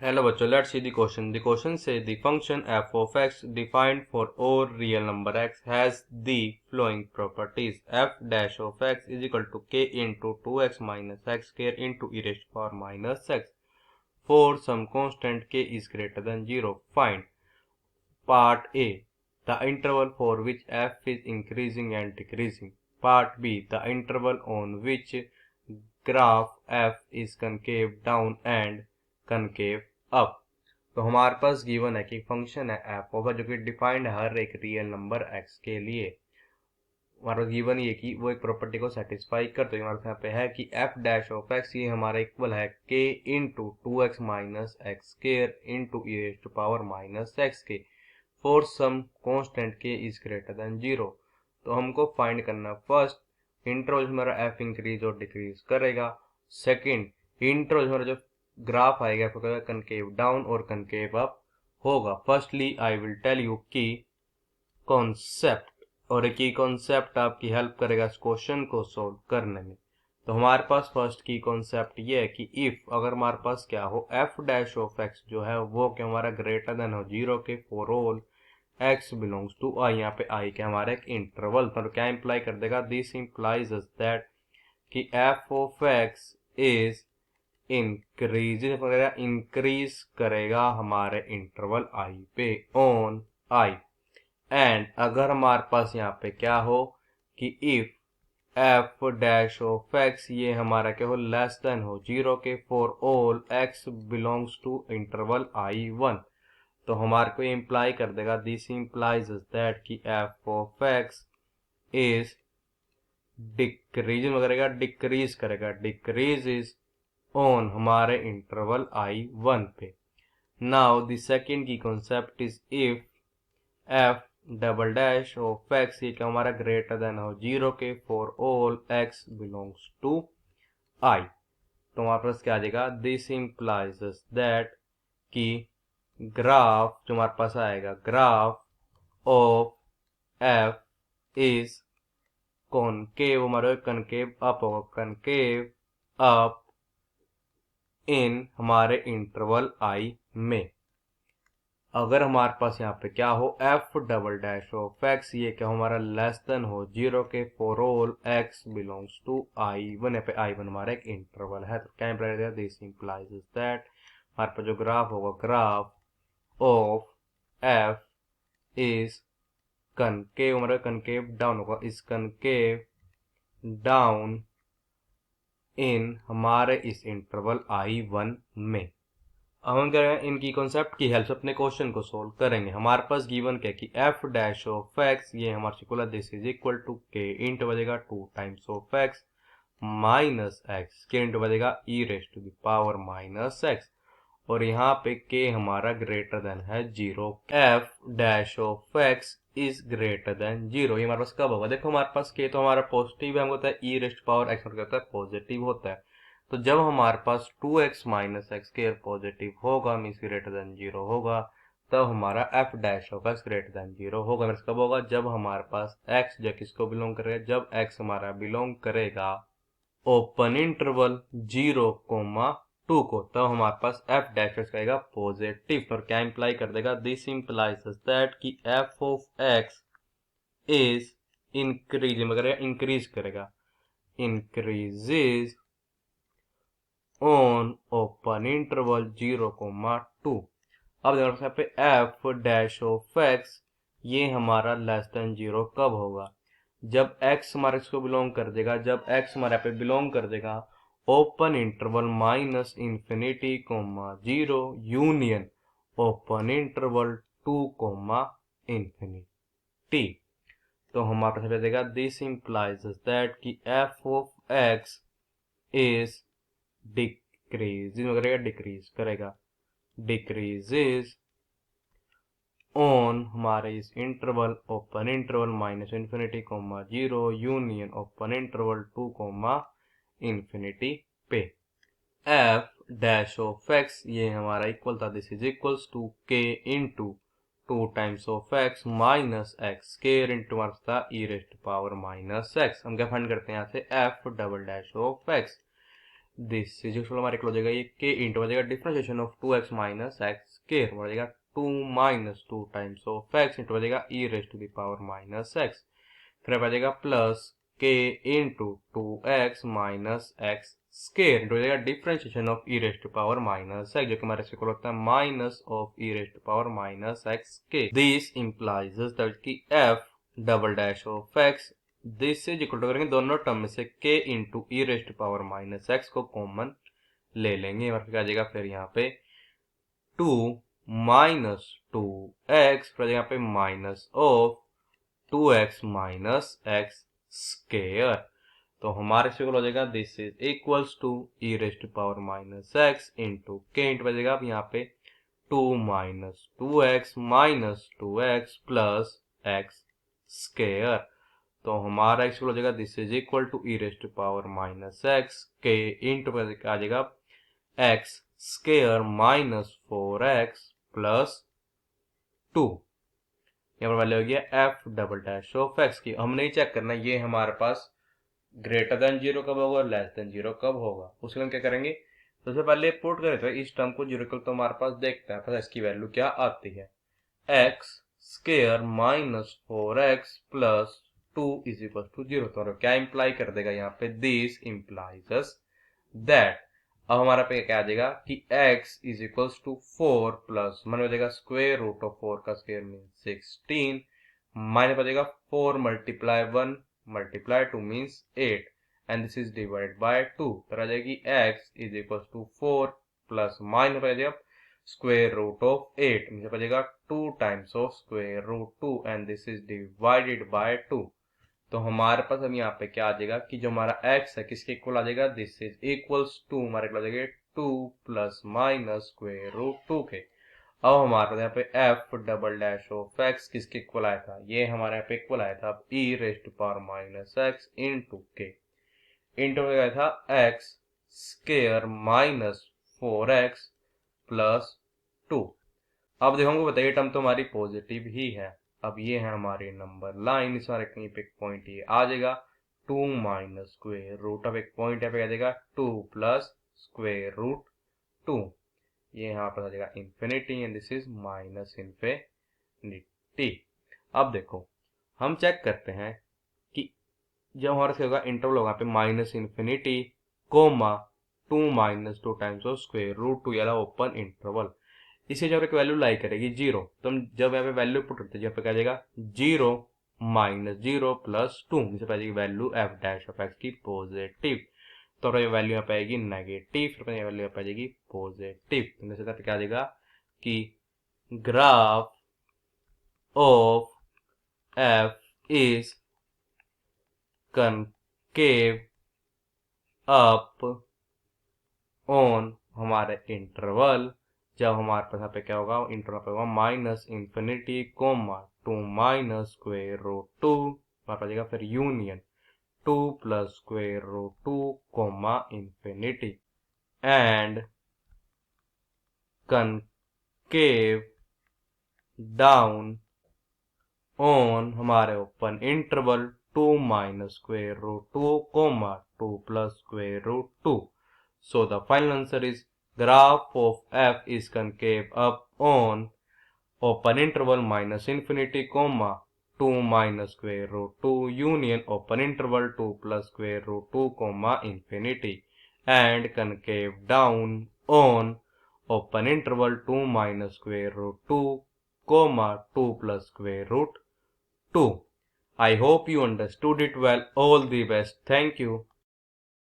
Hello बच्चों, let's see the question. The question says the function f of x defined for all real number x has the following properties. F dash of x is equal to k into 2x minus x square into e raised to power minus x. For some constant k is greater than 0, find part A, the interval for which f is increasing and decreasing. Part B, the interval on which graph f is concave down and concave up. तो हमारे पास given है कि function है F होगा जो कि defined है हर एक रियल नंबर एक्स के लिए। हमारा गिवन ये कि वो एक प्रॉपर्टी को सेटिस्फाई करते हैं। हमारे यहाँ पे है कि एफ डैश ऑफ एक्स ये हमारा इक्वल है k into 2x minus x square into e raise to power minus x k for some constant k is greater than 0। तो हमको फाइंड करना फर्स्ट इंटरवल हमारा एफ इंक्रीज और decrease करेगा। Second interval हमारा जो ग्राफ आएगा कनकेव डाउन और कनकेव अप होगा। Firstly I will tell you की कॉन्सेप्ट, और एक ही कॉन्सेप्ट आपकी हेल्प करेगा इस क्वेश्चन को सोल्व करने में। तो हमारे पास फर्स्ट की कॉन्सेप्ट ये है कि इफ अगर हमारे पास क्या हो एफ डैश ऑफ एक्स जो है वो क्या हमारा ग्रेटर देन हो 0 के for all x belongs to I. यहाँ पे आई क्या हमारा एक इंटरवल, तो क्या इंप्लाई कर देगा, दिस इंप्लाइज दैट कि f of x is increasing वगैरह इंक्रीज करेगा हमारे इंटरवल आई पे ऑन आई। एंड अगर हमारे पास यहाँ पे क्या हो कि if f dash of x ये हमारा क्या हो लेस देन हो 0 के for all x belongs to interval I 1, तो हमारे को इम्प्लाई कर देगा दिस इम्प्लाइज दैट कि f of x is decreasing वगैरह डिक्रीज करेगा, डिक्रीज इज ऑन हमारे इंटरवल आई 1 पे। नाउ द सेकंड की concept is if f double dash of x ये क्या हमारा ग्रेटर देन हो 0 के for all x belongs to I, तो हमारे पास क्या आ जाएगा, दिस इंप्लाइज दैट कि ग्राफ जो हमारे पास आएगा graph of f is concave, हमारा कनकेव अप होगा, कनकेव अप इन हमारे इंटरवल आई में। अगर हमारे पास यहाँ पे क्या हो f double dash of x ये क्या हमारा लेस देन हो 0 के for all x belongs to I 1, यहाँ पे आई 1 हमारा एक इंटरवल है, तो क्या इंप्लाई करेगा, दिस इंप्लाइज दैट हमारे पास जो ग्राफ होगा graph of f is concave, हमारा कनकेव डाउन होगा, इस कनकेव डाउन इन हमारे इस इंटरवल आई 1 में। अब हम क्या करेंगे, इनकी कॉन्सेप्ट की हेल्प से अपने क्वेश्चन को सोल्व करेंगे। हमारे पास गिवन क्या कि एफ डैश ऑफ एक्स ये हमारा इक्वल है दिस इज इक्वल टू के इंटू बजेगा 2 times of x minus x के इंटू बजेगा e raise to the power minus x, और यहाँ पे के हमारा ग्रेटर देन है 0। F dash of x is greater than 0 ये हमारे पास कब होगा, देखो हमारे पास के तो हमारा पॉजिटिव है, हमको होता है ई रेस्ट पावर एक्स होता है पॉजिटिव होता है, तो जब हमारे पास 2x minus x square positive होगा मीन्स ग्रेटर देन 0 होगा, तब हमारा F dash of x greater than 0 होगा। मीन्स कब होगा, जब हमारे पास x जो किसको बिलोंग करेगा, जब x हमारा बिलोंग करेगा ओपन इंटरवल 0,2 को, तब हमारे पास एफ डैश एक्स आएगा पॉजिटिव। और क्या इंप्लाई कर देगा, दिस इंप्लाइज दैट कि f of x is increase वगैरह इंक्रीज करेगा, इंक्रीजेज ऑन ओपन इंटरवल 0,2। अब देखो यहाँ पे एफ डैश ऑफ एक्स ये हमारा लेस देन 0 कब होगा, जब x हमारे इसको बिलोंग कर देगा, जब x हमारे पे बिलोंग कर देगा open interval minus infinity comma 0 union open interval 2 comma infinity, तो हमारे पास देगा दिस इंप्लाइज दैट कि f of x is decrease वगैरह डिक्रीज करेगा, डिक्रीजेज ऑन हमारे इस interval open interval minus infinity comma 0 union open interval 2 comma infinity पे। एफ डैश ऑफ एक्स ये हमारा इक्वल था दिस इज इक्वल्स टू के into 2 times of x minus x square into हमारा था e raise to power minus x. हम क्या find करते हैं यहाँ से f double dash of x, this is equal हमारे हो जाएगा ये के इंटू हो जाएगा differentiation of 2x minus x square हो जाएगा 2 minus 2 times of x into हो जाएगा e raise to the power minus x, फिर आ जाएगा प्लस के into 2x minus x square into हो जाएगा differentiation of e raise to power minus x, जो कि हमारे इक्वल होता है minus of e raise to power minus x के। दिस इंप्लाइज दैट कि f double dash of x this is equal to करेंगे दोनों टर्म में से k into e raise to power minus x को कॉमन ले लेंगे और फिर आ जाएगा फिर यहाँ पे 2 माइनस 2x फिर यहाँ पे minus of 2x minus x square. तो हमारे से हो जाएगा this is equals to e raise to power minus x into k into बजेगा अब यहाँ पे 2 minus 2x minus 2x plus x square. तो हमारा एक्स हो जाएगा this is equal to e raise to power minus x के into आ जाएगा x square minus 4x plus 2। यहाँ पर वैल्यू हो गया F double dash of x की। हमने ही चेक करना ये हमारे पास ग्रेटर देन जीरो कब होगा, लेस देन जीरो कब होगा। उसके लिए हम क्या करेंगे, सबसे पहले पुट करें तो इस टर्म को जीरो तो हमारे पास देखते हैं इसकी वैल्यू क्या आती है। X square minus 4x plus 2 is equal to zero. तो क्या इंप्लाई कर देगा यहाँ पे, दिस इंप्लाइज दैट अब हमारा पे क्या आ जाएगा कि x is equals to 4 plus मन हो जाएगा स्क्वायर रूट ऑफ 4 का स्क्वायर मीन्स 16 माइनस हो जाएगा 4 multiply 1 multiply 2 means 8 and this is divide by 2। तो आ जाएगी x is equals to 4 plus minus हो जाएगा स्क्वायर रूट ऑफ 8 मीन्स हो जाएगा 2 times of square root 2 and this is divided by 2। तो हमारे पास अब यहाँ पे क्या आ जाएगा कि जो हमारा x है किसके इक्वल आ जाएगा, दिस इज इक्वल्स टू हमारे इक्वल आ जाएगा 2 प्लस माइनस स्क्वायर रूट 2 के। अब हमारे पास यहाँ पे f double dash of x किसके इक्वल आया था, ये हमारे यहाँ पे इक्वल आया था e raise to power minus x into k into गया था x square minus 4x plus 2। अब देखो हमको बताइए टर्म तो हमारी पॉजिटिव ही है। अब ये है हमारी नंबर लाइन, इस बार कहीं पे एक पॉइंट ये आ जाएगा 2 माइनस स्क्वायर रूट ऑफ एक पॉइंट यहाँ पे आ जाएगा 2 प्लस स्क्वायर रूट 2, ये यहाँ पर आ जाएगा infinity and this is minus infinity. अब देखो हम चेक करते हैं कि जब हमारा से होगा इंटरवल होगा पे minus infinity comma 2 minus 2 times of square root 2 याला ओपन इंटरवल, इसे जब एक वैल्यू लाई करेगी जीरो तो हम जब यहाँ पे वैल्यू पुट करते हैं जब पे क्या जाएगा 0 माइनस 0 प्लस 2 इसे पाएगी value F dash of x की पॉजिटिव। तो अपना वैल्यू यहाँ पाएगी नेगेटिव, फिर अपनी वैल्यू यहाँ पाएगी पॉजिटिव। तो जैसे क्या आ जाएगा कि graph of f is concave up on हमारे इंटरवल, जब हमारे पास यहाँ पे क्या होगा इंटरवल पे होगा minus infinity comma 2 minus square root 2 हमारे पास जाएगा फिर union 2 plus square root 2 comma infinity and concave down on हमारे open interval 2 minus square root 2 comma 2 plus square root 2। So the final answer is graph of f is concave up on open interval minus infinity comma 2 minus square root 2 union open interval 2 plus square root 2 comma infinity and concave down on open interval 2 minus square root 2 comma 2 plus square root 2. I hope you understood it well. All the best. Thank you.